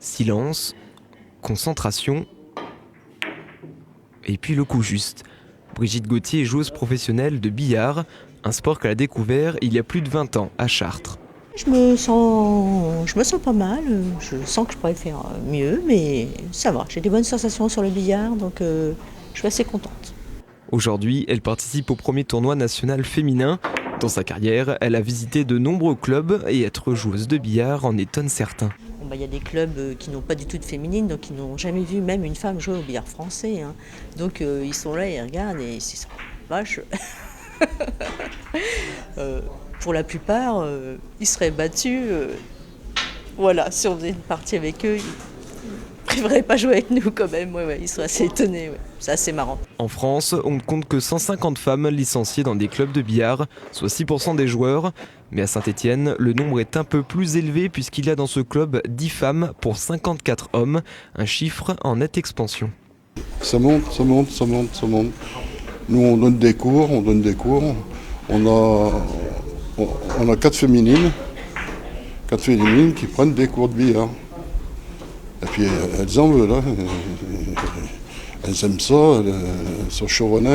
Silence, concentration, et puis le coup juste. Brigitte Gauthier est joueuse professionnelle de billard, un sport qu'elle a découvert il y a plus de 20 ans à Chartres. Je me sens pas mal, je sens que je pourrais faire mieux, mais ça va. J'ai des bonnes sensations sur le billard, donc je suis assez contente. Aujourd'hui, elle participe au premier tournoi national féminin. Dans sa carrière, elle a visité de nombreux clubs et être joueuse de billard en étonne certains. Bon, y a des clubs qui n'ont pas du tout de féminine, donc ils n'ont jamais vu même une femme jouer au billard français, hein. Donc ils sont là, ils regardent et c'est vache. Pour la plupart, ils seraient battus. Voilà, si on faisait une partie avec eux, ils préféreraient pas jouer avec nous quand même. Ouais, ils seraient assez étonnés. Ouais. C'est assez marrant. En France, on ne compte que 150 femmes licenciées dans des clubs de billard, soit 6% des joueurs. Mais à Saint-Étienne, le nombre est un peu plus élevé puisqu'il y a dans ce club 10 femmes pour 54 hommes, un chiffre en nette expansion. Ça monte. Nous, on donne des cours. On a 4 féminines qui prennent des cours de billard. Et puis elles en veulent, hein. Elles aiment ça, elles sont chauronnées,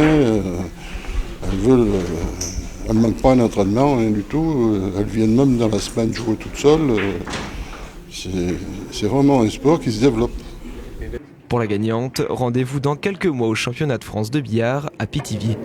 elles ne manquent pas un entraînement, rien du tout. Elles viennent même dans la semaine jouer toutes seules. C'est vraiment un sport qui se développe. Pour la gagnante, rendez-vous dans quelques mois au championnat de France de billard à Pithiviers.